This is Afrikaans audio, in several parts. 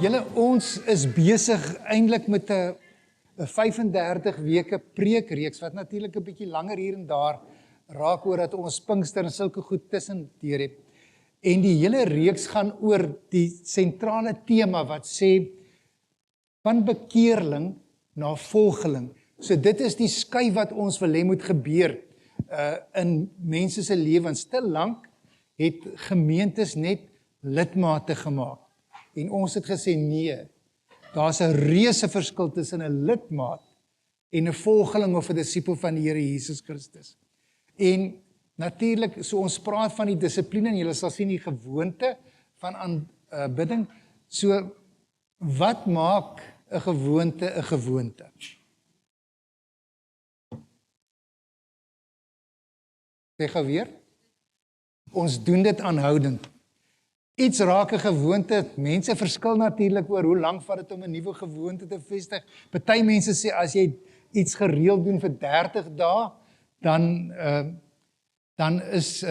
Julle, ons is besig eintlik met 'n 35 weke preekreeks wat natuurlik 'n bietjie langer hier en daar raak oor dat ons Pinkster en sulke goed tussendeur het. En die hele reeks gaan oor die sentrale tema wat sê van bekeerling na volgeling. So dit is die skuif wat ons wil hê moet gebeur in mense se lewens. Te lank het gemeentes net lidmate gemaak. En ons het gesê nee, daar's 'n reuse verskil tussen 'n lidmaat en 'n volgeling of 'n disipel van die Here Jesus Christus. En natuurlik, so ons praat van die dissipline en julle sal sien die gewoonte van aanbidding. So wat maak 'n gewoonte 'n gewoonte? Sê gou weer. Ons doen dit aanhoudend. Iets raak 'n gewoonte. Mense verskil natuurlik oor hoe lank vat dit om 'n nuwe gewoonte te vestig. Party mense sê as jy iets gereeld doen vir 30 dae, dan is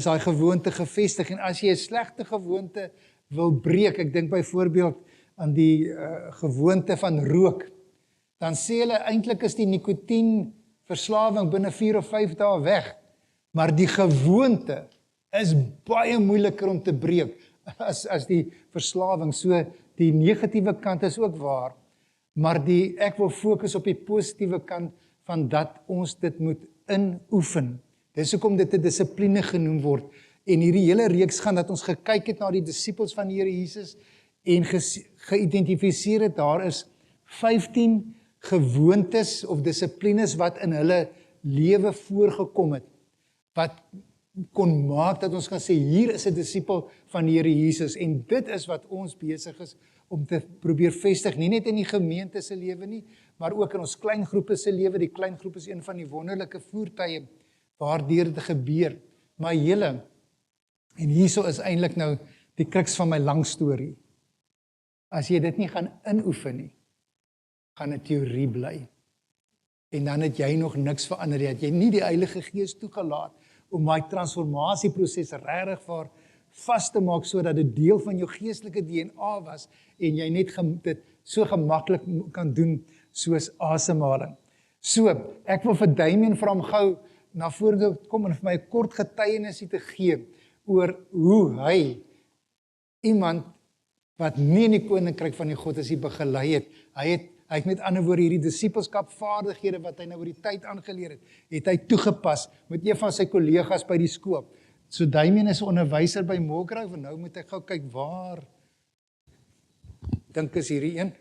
daai gewoonte gevestig. En as jy 'n slegte gewoonte wil breek, ek dink byvoorbeeld aan die gewoonte van rook, dan sê hulle eintlik is die nikotienverslawing binne 4 of 5 dae weg. Maar die gewoonte is baie moeiliker om te breek as die verslawing. So die negatiewe kant is ook waar, maar ek wil fokus op die positiewe kant van dat ons dit moet inoefen. Dis hoekom dit 'n dissipline genoem word. En hierdie hele reeks gaan dat ons gekyk het na die disippels van die Here Jesus en geïdentifiseer het daar is 15 gewoontes of dissiplines wat in hulle lewe voorgekom het, wat kon maak dat ons kan sê, hier is 'n disipel van die Here Jesus, en dit is wat ons besig is om te probeer vestig, nie net in die gemeente se lewe nie, maar ook in ons kleingroepe se lewe. Die kleingroep is een van die wonderlike voertuie waardeur dit gebeur. Maar julle, en hierso is eintlik nou die kruks van my lang storie. As jy dit nie gaan inoefen nie, gaan dit teorie bly. En dan het jy nog niks verander nie, het jy nie die Heilige Gees toegelaat om my transformasieproses regtig vir vas te maak, sodat dit deel van jou geestelike DNA was, en jy net dit so gemaklik kan doen, soos asemhaling. So, ek wil vir Damien vra om gou na vore te kom en vir my 'n kort getuienis te gee, oor hoe hy iemand wat nie in die koninkryk van die God is, begelei het. Hy het met ander woorde hierdie disipelskapvaardighede wat hy nou oor die tyd aangeleer het hy toegepas met een van sy kollegas by die skool. So Damien is 'n onderwyser by Moorgrove, en nou moet ek gou kyk waar dink is hierdie een.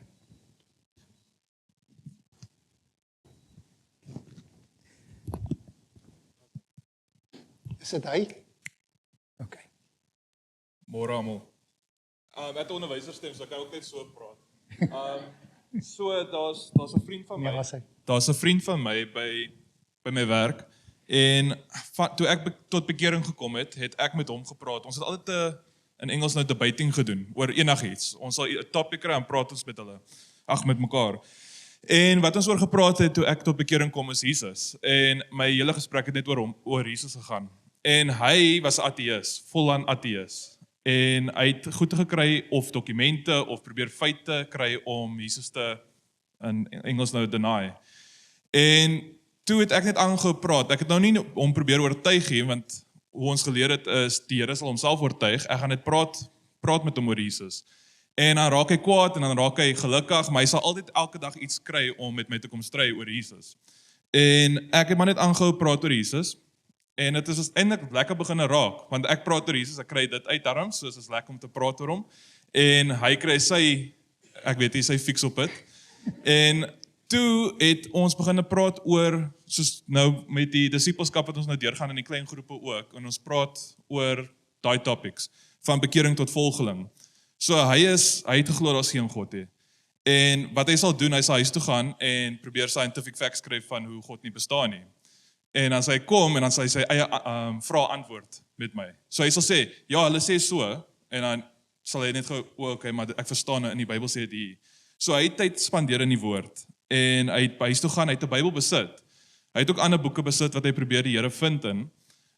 Is dit hy? OK. Môre almal. Met 'n onderwyserstem, so ek kan ook net so praat. So daar's 'n vriend van my. Ja, was hy. Daar's 'n vriend van my by my werk, en toe ek tot bekering gekom het ek met hom gepraat. Ons het altyd in Engels nou debating gedoen oor enigiets. Ons sal 'n topic kry en praat ons met hulle. Met mekaar. En wat ons oor gepraat het toe ek tot bekering kom is Jesus. En my hele gesprek het net oor Jesus gegaan. En hy was 'n ateïs, volaan ateïs. En hy het goed gekry of dokumente of probeer feite kry om Jesus te in Engels nou deny. En toe het ek net aangehou praat. Ek het nou nie hom probeer oortuig nie, want hoe ons geleer het is die Here sal homself oortuig. Ek gaan net praat met hom oor Jesus. En dan raak hy kwaad en dan raak hy gelukkig, maar hy sal altyd elke dag iets kry om met my te kom stry oor Jesus. En ek het maar net aangehou praat oor Jesus. En dit is eintlik lekker begin raak, want ek praat oor Jesus, ek kry dit uit daarom, so is lekker om te praat oor hom. En hy kry sy fix op dit. En toe het ons begin praat oor, soos nou met die disipelskap wat ons nou deurgaan in die klein groepe ook, en ons praat oor daai topics, van bekering tot volgeling. So hy het geglo daar's geen God nie. En wat hy sal doen, hy sal huis toe gaan en probeer scientific facts skryf van hoe God nie bestaan nie. En dan sy kom en dan sy eie vrae antwoord met my. So hy sal sê, ja, hulle sê so, en dan sal hy net gou, okay, maar ek verstaan, in die Bybel sê dit. So hy het tyd spandeer in die woord, en hy het by huis toe gaan, hy het 'n Bybel besit. Hy het ook ander boeke besit wat hy probeer die Here vind in.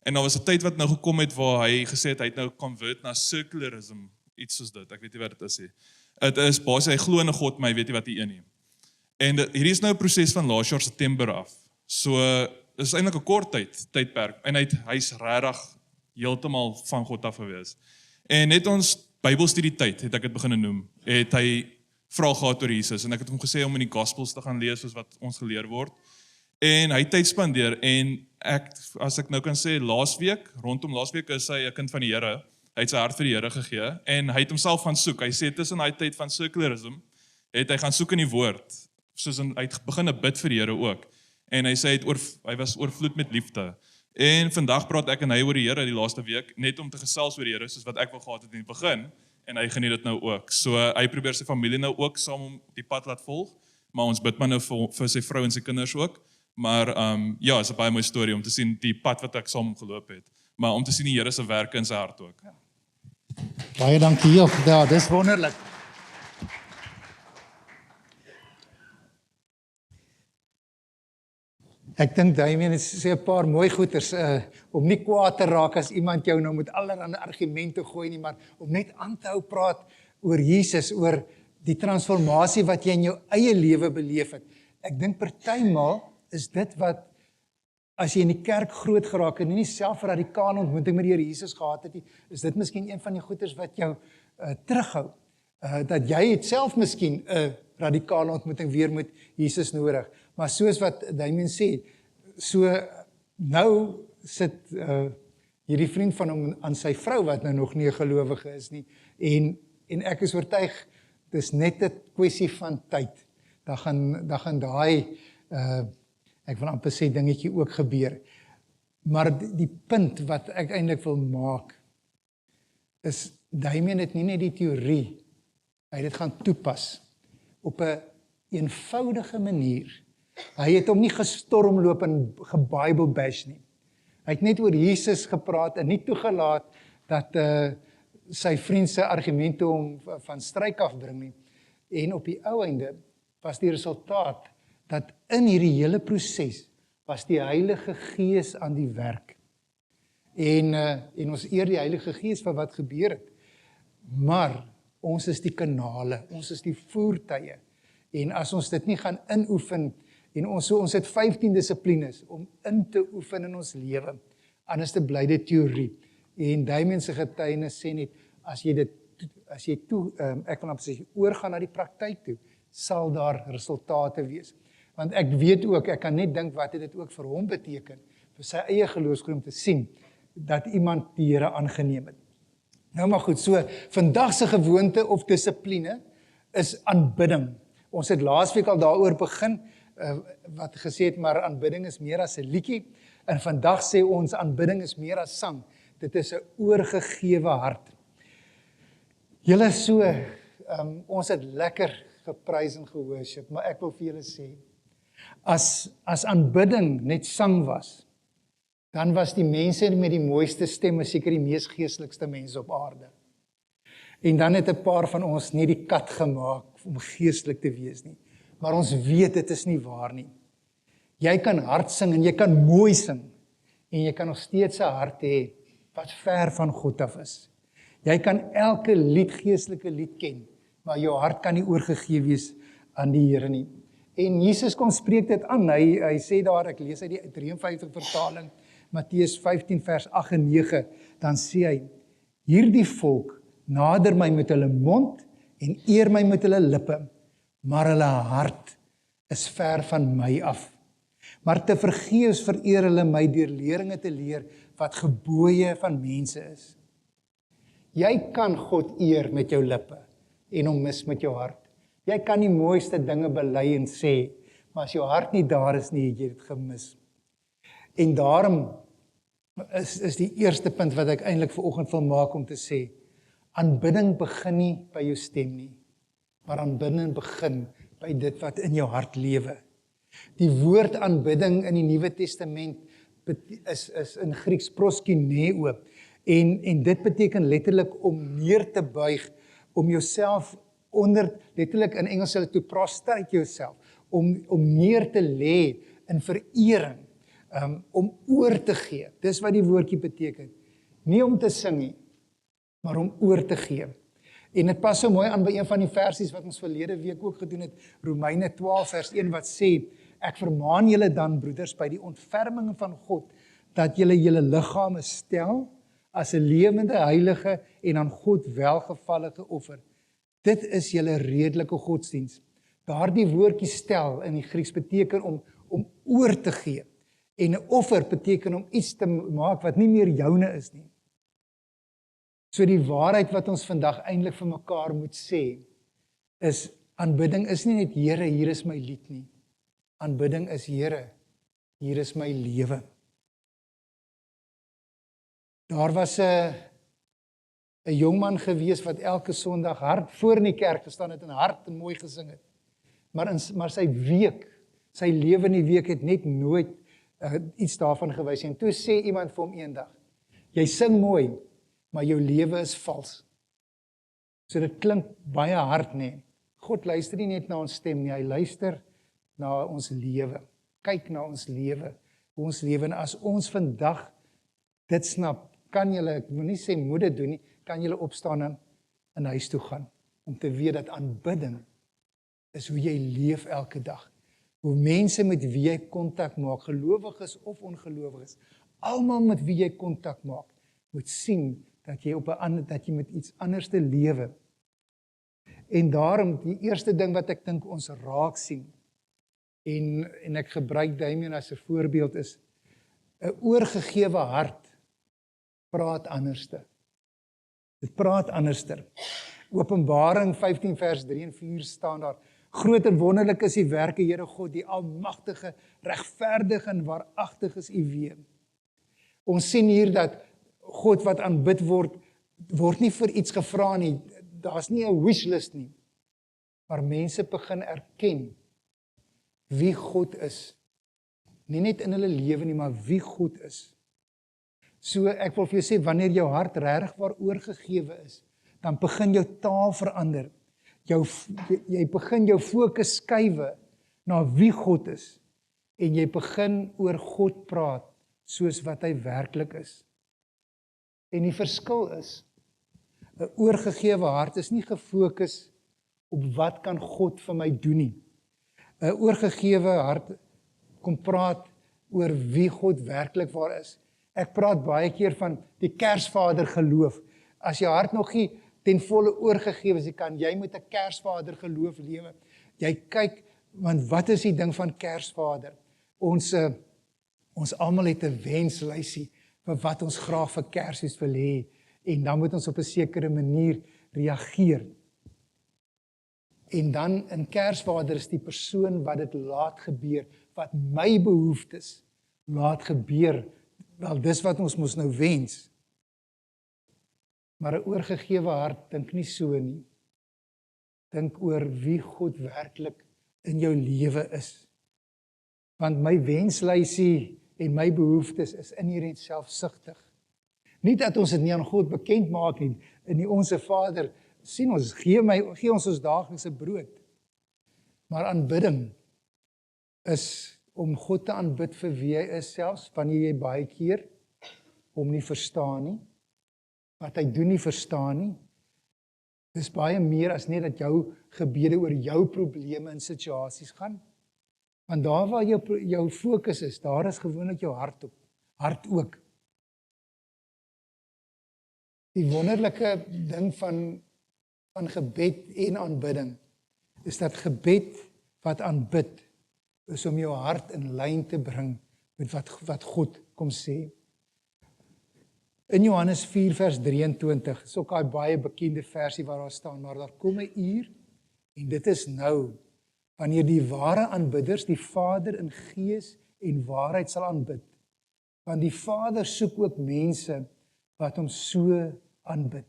En daar was 'n tyd wat nou gekom het waar hy gesê het, hy het nou convert na secularism, iets soos dit, ek weet nie wat dit is nie. Dit is basies, hy glo in 'n God, maar hy weet nie wat die een nie. En hierdie is nou 'n proses van laas jaar September af. So, dit is eintlik 'n kort tydperk, en hy's regtig heeltemal van God af gewees. En net ons Bybelstudietyd, het ek dit begin noem, het hy vrae gehad oor Jesus, en ek het hom gesê om in die Gospels te gaan lees, soos wat ons geleer word. En hy het tyd spandeer, en as ek nou kan sê, rondom laasweek is hy 'n kind van die Here. Hy het sy hart vir die Here gegee, en hy het homself gaan soek. Hy sê, tussen die tyd van secularism, het hy gaan soek in die woord, hy het begin bid vir die Here ook. En hy sê, hy was oorvloed met liefde. En vandag praat ek en hy oor die Here die laaste week, net om te gesels oor die Here, soos wat ek wil gehad het in die begin, en hy geniet dit nou ook. So hy probeer sy familie nou ook saam om die pad laat volg, maar ons bid maar nou vir sy vrou en sy kinders ook. Maar ja, is 'n baie mooi storie om te sien die pad wat ek saam geloop het, maar om te sien die Here se werke in sy hart ook. Baie dankie, ja, dis wonderlik. Ek dink Damien sê 'n paar mooi goeters, om nie kwaad te raak as iemand jou nou met allerlei argumente gooi nie, maar om net aan te hou praat oor Jesus, oor die transformasie wat jy in jou eie lewe beleef het. Ek dink partymal is dit wat, as jy in die kerk groot geraak het en nie self 'n radikale ontmoeting met die Here Jesus gehad het nie, is dit miskien een van die goeters wat jou terughou. Dat jy het self miskien 'n radikale ontmoeting weer met Jesus nodig. Maar soos wat Damien sê, so nou sit hierdie vriend van hom aan sy vrou wat nou nog nie 'n gelowige is nie, en ek is oortuig, dis net 'n kwessie van tyd. Dan gaan daai, ek wil amper sê dingetjie ook gebeur. Maar die punt wat ek eintlik wil maak, is Damien het nie net die teorie, hy het dit gaan toepas op 'n eenvoudige manier. Hy het hom nie gestormloop en geBible bash nie. Hy het net oor Jesus gepraat en nie toegelaat dat sy vriend se argumente hom van stryk afbring nie. En op die ou einde was die resultaat dat in hierdie hele proses was die Heilige Gees aan die werk. En ons eer die Heilige Gees vir wat gebeur het. Maar ons is die kanale, ons is die voertuie. En as ons dit nie gaan inoefen, en ons het 15 dissiplines om in te oefen in ons lewe, anders te bly dit teorie. En Damien se getuienis sê net, as jy ek wil sê, oorgaan na die praktyk toe, sal daar resultate wees. Want ek weet ook, ek kan net dink wat het dit ook vir hom beteken, vir sy eie geloofsgroep om te sien, dat iemand die Here aangeneem het. Nou maar goed, so vandag se gewoonte of dissipline is aanbidding. Ons het laasweek al daaroor begin, wat gesê het, maar aanbidding is meer as 'n liedjie, en vandag sê ons aanbidding is meer as sang. Dit is 'n oorgegewe hart. Julle so, ons het lekker geprys en geworship, maar ek wil vir julle sê, as aanbidding net sang was, dan was die mense met die mooiste stemme seker die mees geestelikste mense op aarde. En dan het 'n paar van ons nie die kat gemaak om geestelik te wees nie. Maar ons weet dit is nie waar nie. Jy kan hard sing en jy kan mooi sing, en jy kan nog steeds 'n hart hê wat ver van God af is. Jy kan elke lied, geestelike lied ken, maar jou hart kan nie oorgegee wees aan die Here nie. En Jesus kom spreek dit aan. Hy sê daar, ek lees uit die 53 vertaling, Matteus 15 vers 8 en 9, dan sê hy, hierdie volk nader my met hulle mond en eer my met hulle lippe, maar hulle hart is ver van my af. Maar te vergeefs vereer hulle my deur leringe te leer wat gebooie van mense is. Jy kan God eer met jou lippe en hom mis met jou hart. Jy kan die mooiste dinge bely en sê, maar as jou hart nie daar is nie, het jy dit gemis. En daarom is die eerste punt wat ek eintlik vanoggend wil maak om te sê, aanbidding begin nie by jou stem nie, maar aanbidding begin by dit wat in jou hart lewe. Die woord aanbidding in die Nuwe Testament is in Grieks proskuneo, en dit beteken letterlik om neer te buig, om jouself letterlik in Engels sê to prostrate jouself, om neer te lê in verering, om oor te gee. Dis wat die woordjie beteken. Nie om te sing nie, maar om oor te gee. En dit pas so mooi aan by een van die versies wat ons verlede week ook gedoen het, Romeine 12 vers 1 wat sê, ek vermaan julle dan broeders by die ontferming van God, dat julle julle liggame stel as 'n lewende, heilige en aan God welgevallige offer. Dit is julle redelike godsdiens. Daardie woordjie stel in die Grieks beteken om oor te gee. En 'n offer beteken om iets te maak wat nie meer joune is nie. So die waarheid wat ons vandag eintlik vir mekaar moet sê, is aanbidding is nie net Here, hier is my lied nie. Aanbidding is Here, hier is my lewe. Daar was 'n jongman gewees wat elke Sondag hard voor in die kerk gestaan het en hard en mooi gesing het. Maar sy lewe in die week het net nooit iets daarvan gewys nie. En toe sê iemand vir hom eendag, jy sing mooi, maar jou lewe is vals. So dit klink baie hard, nee. God luister nie net na ons stem nie, hy luister na ons lewe. Kyk na ons lewe, hoe ons lewe. En as ons vandag dit snap, kan julle, ek wil nie sê moet dit doen nie, kan julle opstaan en in huis toe gaan, om te weet dat aanbidding is hoe jy leef elke dag. Hoe mense met wie jy kontak maak, gelowiges of ongelowiges, almal met wie jy kontak maak, moet sien dat jy dat jy met iets anders te lewe. En daarom die eerste ding wat ek dink ons raak sien, en ek gebruik Damien as 'n voorbeeld is, 'n oorgegewe hart praat anderste. Dit praat anderster. Openbaring 15 vers 3 en 4 staan daar, groot en wonderlik is die werke, Here God, die almagtige, regverdige en waaragtig is U weë. Ons sien hier dat God wat aanbid word nie vir iets gevra nie, daar's nie 'n wishlist nie, maar mense begin erken wie God is. Nie net in hulle lewe nie, maar wie God is. So ek wil vir jou sê, wanneer jou hart regtig waar oorgegewe is, dan begin jou taal verander. Jy begin jou fokus skuif na wie God is, en jy begin oor God praat, soos wat hy werklik is. En die verskil is, 'n oorgegewe hart is nie gefokus op wat kan God vir my doen nie. 'n Oorgegewe hart kom praat oor wie God werklik waar is. Ek praat baie keer van die Kersvader geloof. As jou hart nog nie ten volle oorgegewe is, kan jy met 'n Kersvader geloof lewe. Jy kyk, want wat is die ding van Kersvader? Ons almal het 'n wenslysie vir wat ons graag vir Kersfees wil hê, en dan moet ons op 'n sekere manier reageer. En dan in Kersvader is die persoon wat dit laat gebeur, wat my behoeftes laat gebeur. Wel, dis wat ons mos nou wens. Maar 'n oorgegewe hart dink nie so nie. Dink oor wie God werklik in jou lewe is. Want my wenslysie en my behoeftes is inherent selfsugtig. Nie dat ons dit nie aan God bekend maak nie. In die Onse Vader sien ons, gee ons daaglikse brood. Maar aanbidding is om God te aanbid vir wie hy is, selfs wanneer jy baie keer hom nie verstaan nie, wat hy doen nie verstaan nie. Dis baie meer as net dat jou gebede oor jou probleme en situasies gaan. Want daar waar jou fokus is, daar is gewoonlik jou hart ook. Die wonderlike ding van gebed en aanbidding is dat gebed wat aanbid is om jou hart in lyn te bring met wat God kom sê. In Johannes 4 vers 23 is ook 'n baie bekende versie waar daar staan, maar daar kom 'n uur en dit is nou, wanneer die ware aanbidders die Vader in gees en waarheid sal aanbid. Want die Vader soek ook mense wat hom so aanbid.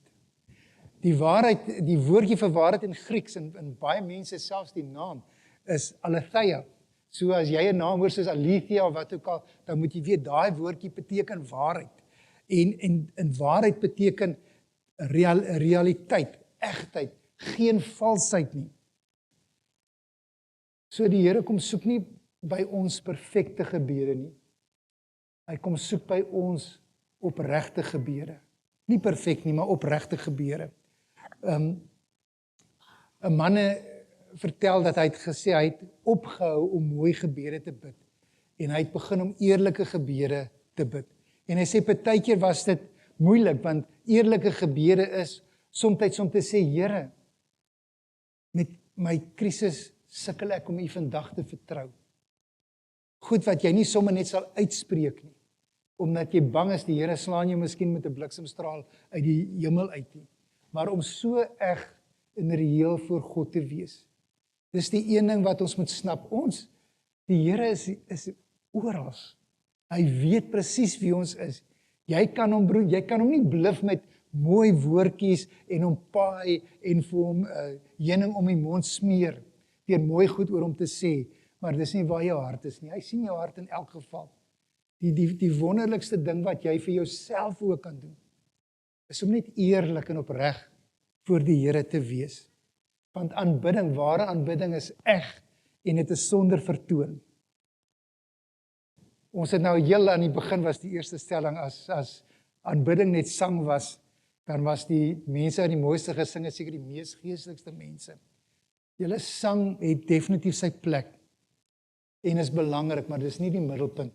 Die waarheid, die woordjie vir waarheid in Grieks en baie mense selfs die naam is aletheia. So as jy 'n naam hoor soos Alethea of wat ook al, dan moet jy weet daai woordjie beteken waarheid. En waarheid beteken realiteit, egtheid, geen valsheid nie. So die Here kom soek nie by ons perfekte gebede nie. Hy kom soek by ons opregte gebede. Nie perfek nie, maar opregte gebede. 'n man vertel dat hy het gesê hy het opgehou om mooi gebede te bid en hy het begin om eerlike gebede te bid. En hy sê partykeer was dit moeilik want eerlike gebede is soms om te sê Here, met my krisis sukkel ek om U vandag te vertrou. Goed wat jy nie sommer net sal uitspreek nie, omdat jy bang is die Here slaan jou miskien met 'n bliksemstraal uit die hemel uit nie, maar om so eg en reëel voor God te wees. Dis die een ding wat ons moet snap. Die Here is oral. Hy weet presies wie ons is. Jy kan hom nie bluf met mooi woordjies en hom paai en vir hom heuning om die mond smeer, deur mooi goed oor hom te sê, maar dis nie waar jou hart is nie. Hy sien jou hart in elk geval. Die wonderlikste ding wat jy vir jouself ook kan doen, is om net eerlik en opreg voor die Here te wees. Want aanbidding, ware aanbidding is eg en dit is sonder vertoon. Ons het nou heel aan die begin was die eerste stelling as aanbidding net sang was, dan was die mense wat die mooiste gesing het seker die mees geestelikste mense. Julle sang het definitief sy plek en is belangrik, maar dis nie die middelpunt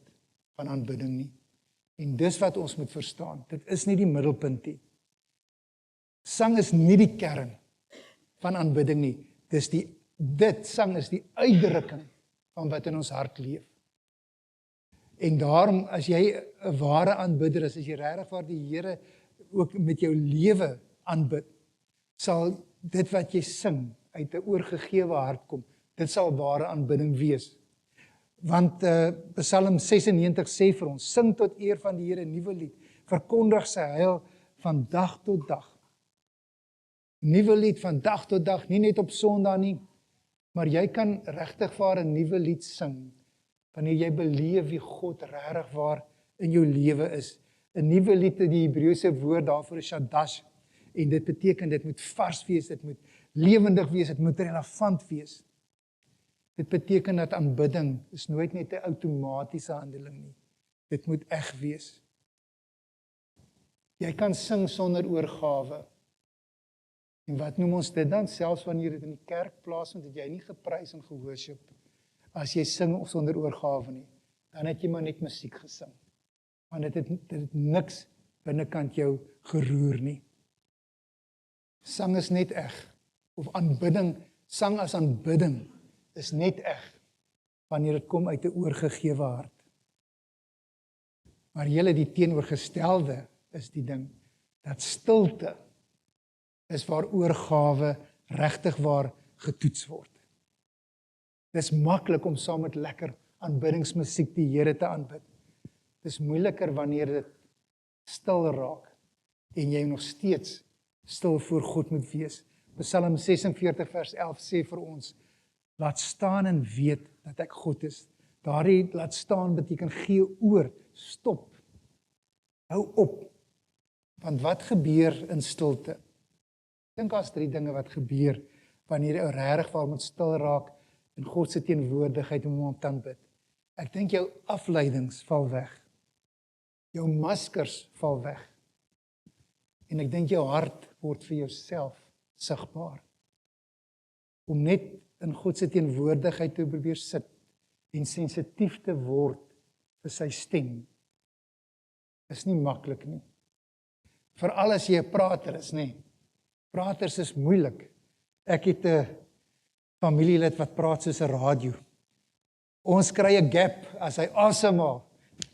van aanbidding nie. En dis wat ons moet verstaan. Dit is nie die middelpunt nie. Sang is nie die kern van aanbidding nie. Sang is die uitdrukking van wat in ons hart leef. En daarom, as jy 'n ware aanbidder is, as jy regtig waar die Here ook met jou lewe aanbid, sal dit wat jy sing uit 'n oorgegewe hart kom. Dit sal ware aanbidding wees. Want Psalm 96 sê vir ons, sing tot eer van die Here 'n nuwe lied, verkondig sy heil van dag tot dag. Nuwe lied van dag tot dag, nie net op Sondag nie, maar jy kan regtig waar 'n nuwe lied sing, wanneer jy beleef wie God regtig waar in jou lewe is. 'n Nuwe lied, die Hebreëse woord daarvoor is shadash, en dit beteken dit moet vars wees, dit moet lewendig wees, dit moet relevant wees. Dit beteken dat aanbidding is nooit net 'n outomatiese handeling nie. Dit moet eg wees. Jy kan sing sonder oorgawe. En wat noem ons dit dan? Selfs wanneer dit in die kerk plaasvind, het jy nie geprys en geworship as jy sing sonder oorgawe nie. Dan het jy maar net musiek gesing. Want dit het niks binnekant jou geroer nie. Sang is net eg. Of aanbidding, sang as aanbidding is net eg wanneer dit kom uit 'n oorgegewe hart. Maar julle, die teenoorgestelde is die ding dat stilte is waar oorgawe regtig waar getoets word. Dis maklik om saam met lekker aanbiddingsmusiek die Here te aanbid. Dis moeiliker wanneer dit stil raak en jy nog steeds stil voor God moet wees. Psalm 46 vers 11 sê vir ons, laat staan en weet dat ek God is. Daardie laat staan beteken gee oor, stop, hou op. Want wat gebeur in stilte? Ek dink daar's 3 dinge wat gebeur wanneer jy regtig waar moet stil raak in God se teenwoordigheid om hom te aanbid. Ek dink jou afleidings val weg. Jou maskers val weg. En ek dink jou hart word vir jouself sigbaar. Om net in God se teenwoordigheid te probeer sit en sensitief te word vir sy stem, is nie maklik nie. Veral as jy 'n prater is, nê. Praters is moeilik. Ek het 'n familielid wat praat soos 'n radio. Ons kry 'n gap as hy asemhaal,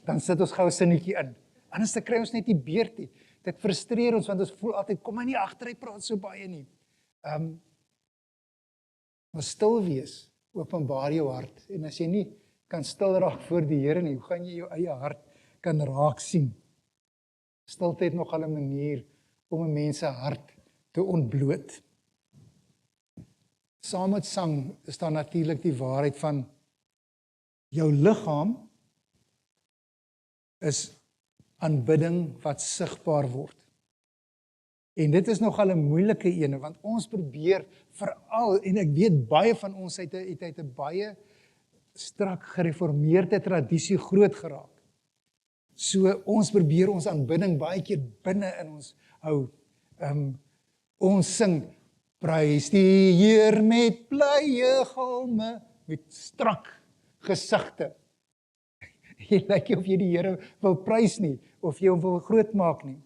dan sit ons gou 'n sinnetjie in. Anders dan kry ons net nie beurt nie. Dit frustreer ons want ons voel altyd kom hy nie agter, hy praat so baie nie. Maar stil wees, openbaar jou hart. En as jy nie kan stil raak voor die Here nie, hoe gaan jy jou eie hart kan raak sien? Stilte het nogal 'n manier om 'n mens se hart te ontbloot. Saam met sang is daar natuurlik die waarheid van jou liggaam is aanbidding wat sigbaar word. En dit is nogal 'n moeilike ene, want ons probeer veral, en ek weet baie van ons het uit 'n baie strak gereformeerde tradisie groot geraak. So ons probeer ons aanbidding baie keer binne in ons hou. Ons sing Prys die Heer met blye galme, met strak gesigte. Jy lyk nie of jy die Here wil prys nie, of jy hom wil groot maak nie.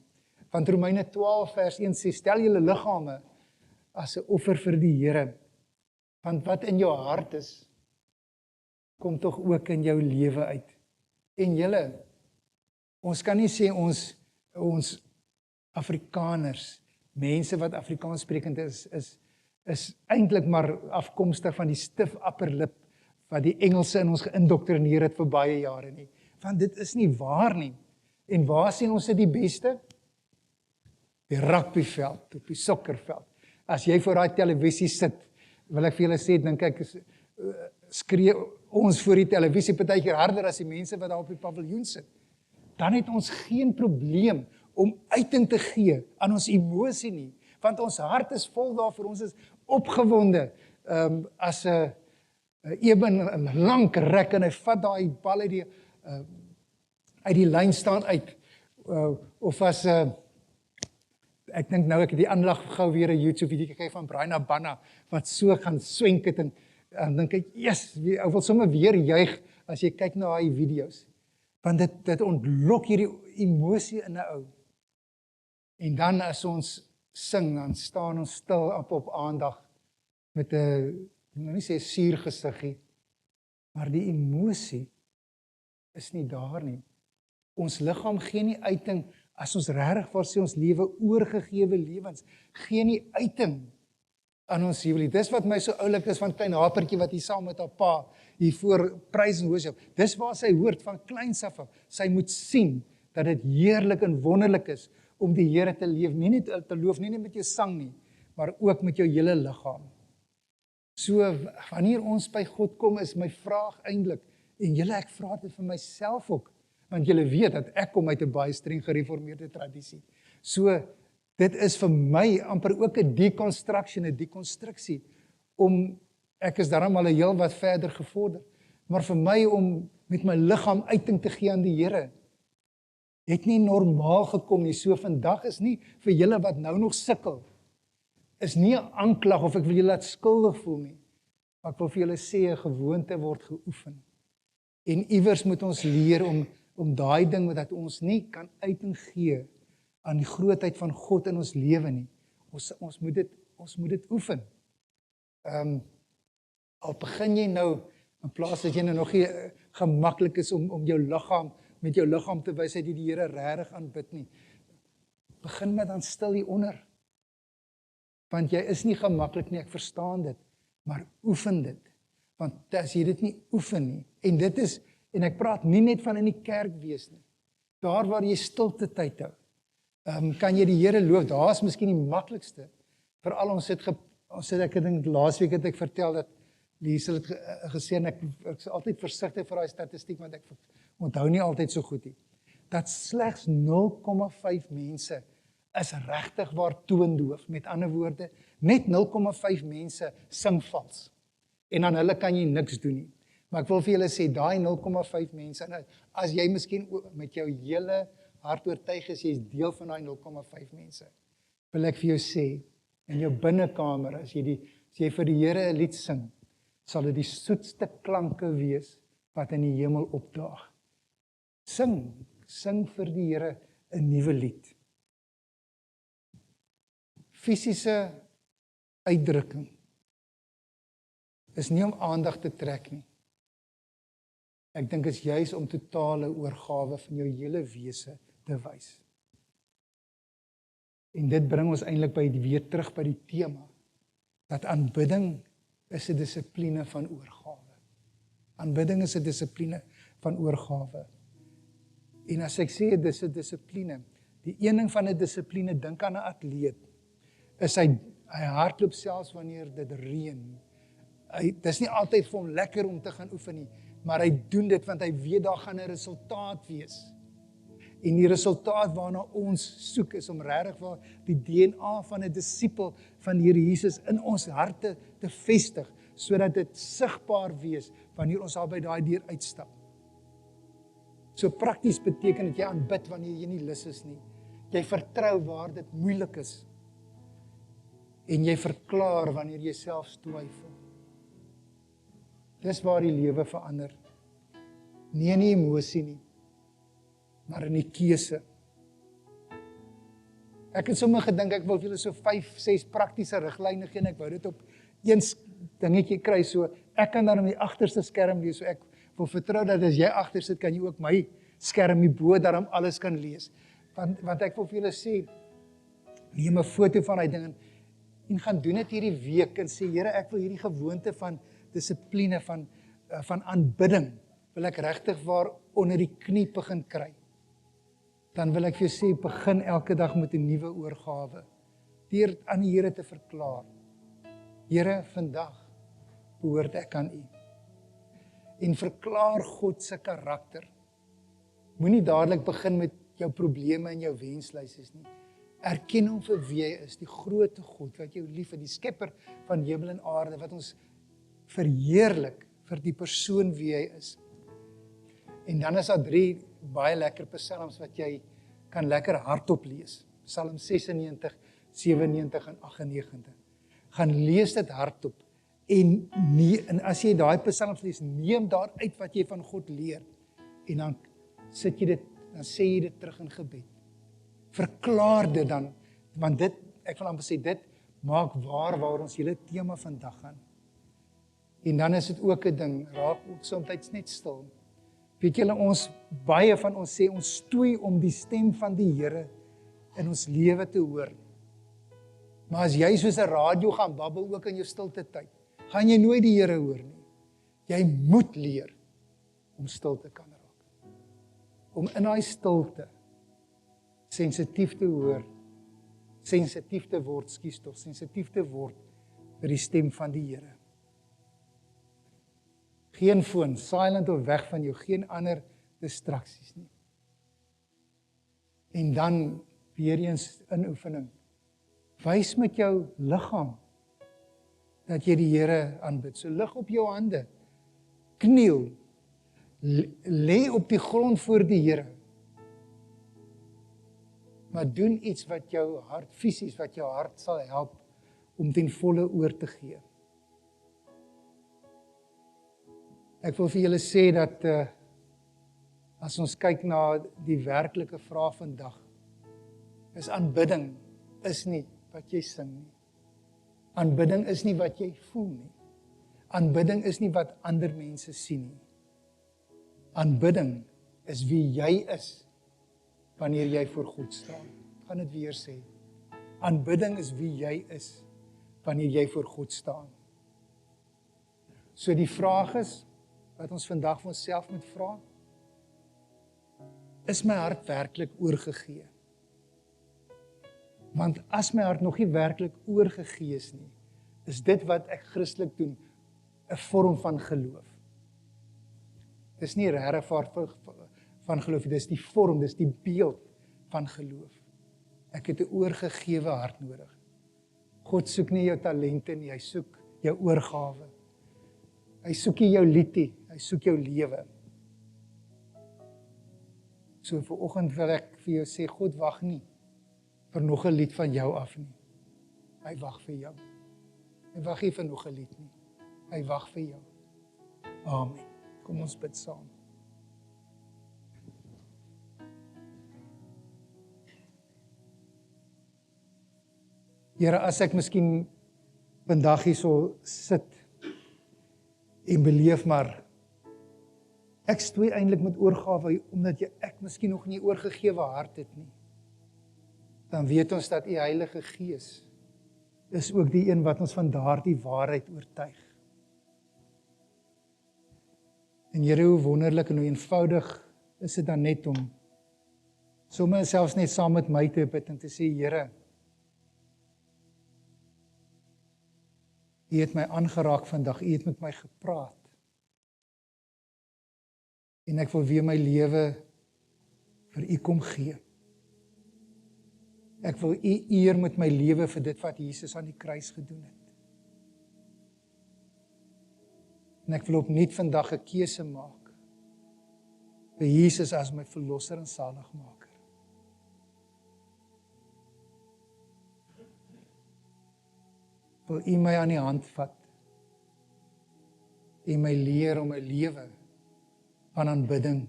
Want Romeine 12 vers 1 sê, stel julle liggame as 'n offer vir die Here. Want wat in jou hart is, kom tog ook in jou lewe uit. En julle, ons kan nie sê ons Afrikaners, mense wat Afrikaans sprekend is eintlik maar afkomstig van die stif upper lip wat die Engelse in ons geïndoktrineer het vir baie jare nie. Want dit is nie waar nie. En waar sien ons dit die beste? Die rugbyveld, op die sokkerveld. As jy voor daai televisie sit, wil ek vir julle sê, dink ek skree ons voor die televisie partykeer harder as die mense wat daar op die paviljoen sit. Dan het ons geen probleem om uiting te gee aan ons emosie nie, want ons hart is vol daarvoor, ons is opgewonde, as 'n lang rek en hy vat daai bal uit die lyn staan uit, of as ek dink nou ek het die aanlag gou weer 'n YouTube video gekyk van Brian Abana wat so gaan swenk het en dink ek, yes, ek wil sommer weer juig as jy kyk na daai video's, want dit ontlok hierdie emosie in 'n ou. En dan as ons sing, dan staan ons stil op aandag met 'n, ek wil nie sê suur gesiggie, maar die emosie is nie daar nie. Ons liggaam gee nie uiting as ons regtig vir ons lewe oorgegewe lewens, gee nie uiting aan ons huwelik. Dis wat my so oulik is van klein Hapertjie wat hier saam met haar pa hier voor prys en worship. Dis waar sy hoort van kleins af. Sy moet sien dat dit heerlik en wonderlik is om die Here te leef, nie net te loof, nie net met jou sang nie, maar ook met jou hele liggaam. So wanneer ons by God kom, is my vraag eintlik, en julle, ek vra dit vir myself ook, want julle weet dat ek kom uit 'n baie streng gereformeerde tradisie. So dit is vir my amper ook 'n deconstruction, 'n dekonstruksie, ek is daarom al 'n heel wat verder gevorder, maar vir my om met my liggaam uiting te gee aan die Here, het nie normaal gekom nie. So vandag is nie vir julle wat nou nog sukkel, is nie 'n aanklag of ek wil julle laat skuldig voel nie, maar ek wil vir julle sê 'n gewoonte word geoefen. En iewers moet ons leer om daai ding dat ons nie kan uiting gee aan die grootheid van God in ons lewe nie. Ons moet dit oefen. Al begin jy nou, in plaas dat jy nou nog nie gemaklik is om jou liggaam, met jou liggaam te wys dat jy die Here regtig aanbid nie. Begin met dan stil hier onder. Want jy is nie gemaklik nie, ek verstaan dit, maar oefen dit. Want as jy dit nie oefen nie, en dit is, en ek praat nie net van in die kerk wees nie, daar waar jy stilte tyd hou, kan jy die Here loof, daar is miskien die maklikste, veral ons het ek dink, laasweek het ek vertel dat, Liesel het gesê, en ek is altyd versigtig vir daai statistiek, want ek onthou nie altyd so goed nie, dat slegs 0,5 mense is regtig waar toondoof, met ander woorde, net 0,5 mense sing vals, en aan hulle kan jy niks doen nie. Maar ek wil vir julle sê, daai 0,5 mense, as jy miskien met jou hele hart oortuig is, jy is deel van daai 0,5 mense, wil ek vir jou sê, in jou binnekamer, as jy vir die Here 'n lied sing, sal dit die soetste klanke wees, wat in die hemel opdaag. Sing vir die Here 'n nuwe lied. Fisiese uitdrukking is nie om aandag te trek nie. Ek dink is juis om totale oorgawe van jou hele wese te wys. En dit bring ons eintlik weer terug by die tema, dat aanbidding is 'n dissipline van oorgawe. Aanbidding is 'n dissipline van oorgawe. En as ek sê dis 'n dissipline, die een ding van 'n dissipline, dink aan 'n atleet, is hy hardloop selfs wanneer dit reën. Dis nie altyd vir hom lekker om te gaan oefen nie, maar hy doen dit want hy weet daar gaan 'n resultaat wees. En die resultaat waarna ons soek is om regtig waar die DNA van 'n disipel van die Here Jesus in ons harte te vestig, sodat dit sigbaar wees wanneer ons al by daai deur uitstap. So prakties beteken dat jy aanbid wanneer jy nie lus is nie. Jy vertrou waar dit moeilik is. En jy verklaar wanneer jy selfs twyfel. Dis waar die lewe verander. Nie in die emosie nie, maar in die keuse. Ek het sommer gedink, ek wil vir julle so 5, 6 praktiese riglyne gee en ek wou dit op een dingetjie kry, so ek kan dan op die agterste skerm lees, so ek wil vertrou dat as jy agter sit, kan jy ook my skerm hierbo daarom alles kan lees. Want ek wil vir julle sê, neem 'n foto van daai ding en gaan doen dit hierdie week en sê, Here, ek wil hierdie gewoonte van dissipline, van aanbidding, wil ek regtig waar onder die knie begin kry. Dan wil ek vir jou sê, begin elke dag met 'n nuwe oorgawe, deur aan die Here te verklaar. Here, vandag behoort ek aan U. En verklaar God se karakter. Moenie dadelik begin met jou probleme en jou wenslyse nie. Erken hom vir wie hy is, die groot God wat jou liefhet, die skepper van hemel en aarde, wat ons verheerlik vir die persoon wie hy is. En dan is daar 3 baie lekker psalms wat jy kan lekker hardop lees. Psalm 96, 97 en 98. Gaan lees dit hardop en as jy daai psalms lees, neem daaruit wat jy van God leer en dan sit jy dit, dan sê jy dit terug in gebed. Verklaar dit dan, want dit, ek wil amper sê, dit maak waar ons hele tema vandag gaan. En dan is dit ook 'n ding, raak ook soms net stil. Weet julle, baie van ons sê, ons stoei om die stem van die Here in ons lewe te hoor. Maar as jy soos 'n radio gaan babbel ook in jou stilte tyd, gaan jy nooit die Here hoor nie. Jy moet leer om stil te kan raak. Om in daai stilte sensitief te hoor, sensitief te word vir die stem van die Here. Geen foon, silent of weg van jou, geen ander distraksies nie. En dan weer eens in oefening. Wys met jou liggaam dat jy die Here aanbid. So lig op jou hande, kniel, lê op die grond voor die Here. Maar doen iets wat jou hart, fisies wat jou hart sal help om ten volle oor te gee. Ek wil vir julle sê dat as ons kyk na die werklike vraag vandag, is aanbidding is nie wat jy sing nie. Aanbidding is nie wat jy voel nie. Aanbidding is nie wat ander mense sien nie. Aanbidding is wie jy is wanneer jy voor God staan. Ek gaan dit weer sê. Aanbidding is wie jy is wanneer jy voor God staan. So die vraag is, wat ons vandag vir onsself moet vra, is my hart werklik oorgegee? Want as my hart nog nie werklik oorgegee is nie, is dit wat ek Christelik doen, 'n vorm van geloof. Dis nie regtig van geloof, dis die vorm, dis die beeld van geloof. Ek het 'n oorgegewe hart nodig. God soek nie jou talente nie, hy soek jou oorgawe. Hy soek nie jou lied nie, hy soek jou lewe. So vanoggend wil ek vir jou sê, God wag nie vir nog 'n lied van jou af nie. Hy wag vir jou. Hy wag nie vir nog 'n lied nie. Hy wag vir jou. Amen. Kom ons bid saam. Here, as ek miskien vandag hier so sit en beleef, maar ek stoei eintlik met oorgawe, omdat ek miskien nog nie oorgegewe hart het nie, dan weet ons dat U Heilige Gees is ook die een wat ons van daardie waarheid oortuig. En Here, hoe wonderlik en hoe eenvoudig is dit dan net om sommer selfs net saam met my te bid en te sê, Here, U het my aangeraak vandag, U het met my gepraat. En ek wil weer my lewe vir U kom gee. Ek wil U eer met my lewe vir dit wat Jesus aan die kruis gedoen het. En ek wil opnuut vandag 'n keuse maak vir Jesus as my verlosser en saligmaker. wil U my aan die hand vat en my leer om 'n lewe van aanbidding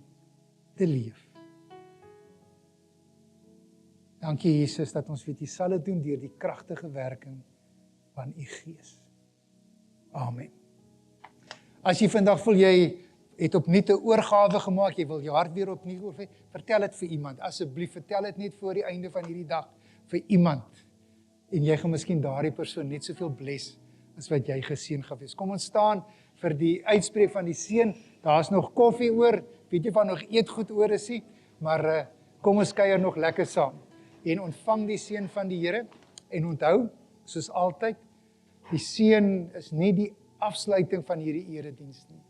te leef. Dankie Jesus dat ons weet U sal dit doen deur die kragtige werking van U Gees. Amen. As jy vandag voel jy het opnuut 'n oorgawe gemaak, jy wil jou hart weer opnuut oor, vertel dit vir iemand. Asseblief vertel dit net voor die einde van hierdie dag vir iemand. En jy gaan miskien daardie persoon net soveel bless as wat jy geseën gaan wees. Kom ons staan vir die uitspreek van die seën. Daar's nog koffie oor, weet jy van nog eetgoed oor is nie, maar kom ons kuier nog lekker saam. En ontvang die seën van die Here en onthou, soos altyd, die seën is nie die afsluiting van hierdie erediens nie.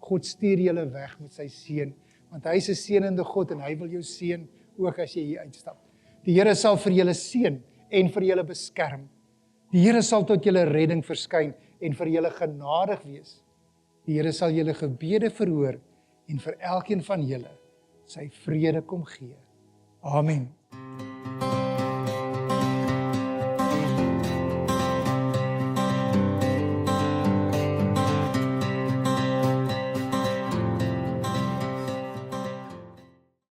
God stuur julle weg met sy seën, want hy is 'n seënende God en hy wil jou seën ook as jy hier uitstap. Die Here sal vir julle seën en vir julle beskerm. Die Here sal tot julle redding verskyn en vir julle genadig wees. Die Here sal julle gebede verhoor en vir elkeen van julle sy vrede kom gee. Amen.